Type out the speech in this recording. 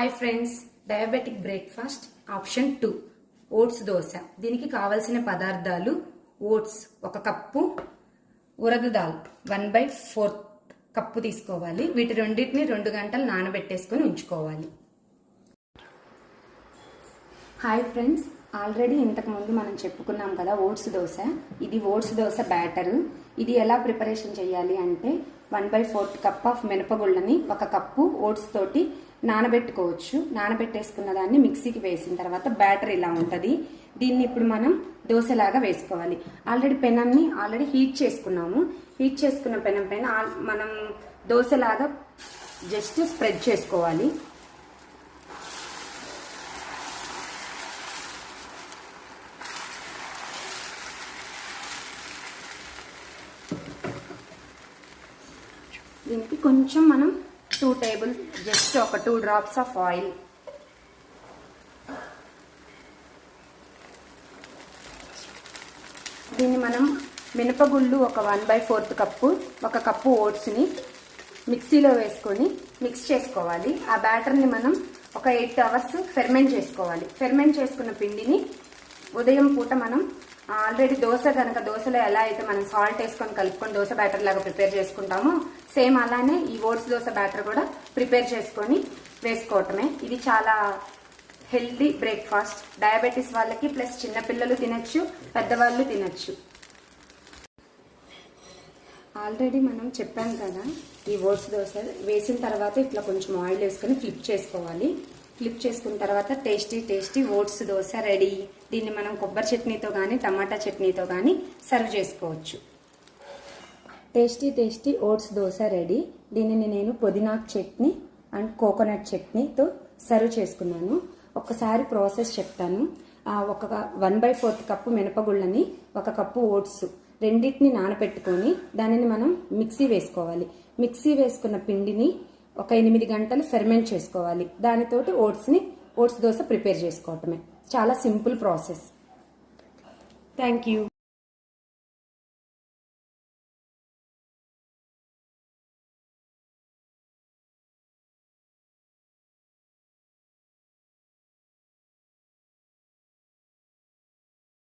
Hi friends, diabetic breakfast option 2 oats dosa. దీనికి కావలసిన పదార్థాలు oats 1 cup, urad dal 1/4 cup తీసుకోవాలి. వీటి రెండింటిని 2 గంటలు నానబెట్టేసుకొని ఉంచుకోవాలి. హాయ్ ఫ్రెండ్స్, ఆల్రెడీ ఇంతకుముందు మనం చెప్పుకున్నాం కదా ఓట్స్ దోశ. ఇది ఓట్స్ దోశ బ్యాటరు. ఇది ఎలా ప్రిపరేషన్ చేయాలి అంటే 1/4 కప్ ఆఫ్ మినపగుళ్ళని 1 కప్పు ఓట్స్ తోటి నానబెట్టుకోవచ్చు. నానబెట్టేసుకున్న దాన్ని మిక్సీకి వేసిన తర్వాత బ్యాటర్ ఇలా ఉంటుంది. దీన్ని ఇప్పుడు మనం దోశలాగా వేసుకోవాలి. పెనాన్ని హీట్ చేసుకున్నాము. హీట్ చేసుకున్న పెనం పైన మనం దోశలాగా జస్ట్ స్ప్రెడ్ చేసుకోవాలి. దీనికి కొంచెం మనం 2 డ్రాప్స్ ఆఫ్ ఆయిల్, దీన్ని మనం మినపగుళ్ళు 1/4 కప్పు, 1 కప్పు ఓట్స్ని మిక్సీలో వేసుకొని మిక్స్ చేసుకోవాలి. ఆ బ్యాటర్ని మనం ఒక 8 అవర్స్ ఫెర్మెంట్ చేసుకోవాలి. ఫెర్మెంట్ చేసుకున్న పిండిని ఉదయం పూట మనం ఆల్రెడీ దోశలో ఎలా అయితే మనం సాల్ట్ వేసుకొని కలుపుకొని దోశ బ్యాటర్ లాగా ప్రిపేర్ చేసుకుంటామో సేమ్ అలానే ఈ ఓట్స్ దోశ బ్యాటర్ కూడా ప్రిపేర్ చేసుకొని వేసుకోవటమే. ఇది చాలా హెల్దీ బ్రేక్ఫాస్ట్. డయాబెటీస్ వాళ్ళకి ప్లస్ చిన్నపిల్లలు తినచ్చు, పెద్దవాళ్ళు తినచ్చు. ఆల్రెడీ మనం చెప్పాం కదా, ఈ ఓట్స్ దోశ వేసిన తర్వాత ఇట్లా కొంచెం ఆయిల్ వేసుకొని ఫ్లిప్ చేసుకోవాలి. ఫ్లిప్ చేసుకున్న తర్వాత టేస్టీ ఓట్స్ దోశ రెడీ. దీన్ని మనం కొబ్బరి చట్నీతో కానీ టమాటా చట్నీతో కానీ సర్వ్ చేసుకోవచ్చు. Tasty oats dosa ready. దీనిని నేను పుదీనాకు చట్నీ అండ్ కోకోనట్ చట్నీతో సర్వ్ చేసుకున్నాను. ఒక్కసారి ప్రాసెస్ చెప్తాను. 1/4 కప్పు మినపగుళ్ళని 1 కప్పు ఓట్స్ రెండింటిని నానపెట్టుకొని దానిని మనం మిక్సీ వేసుకోవాలి. మిక్సీ వేసుకున్న పిండిని ఒక 8 గంటలు ఫెర్మెంట్ చేసుకోవాలి. దానితోటి ఓట్స్ దోశ ప్రిపేర్ చేసుకోవటమే. చాలా సింపుల్ ప్రాసెస్. Thank you.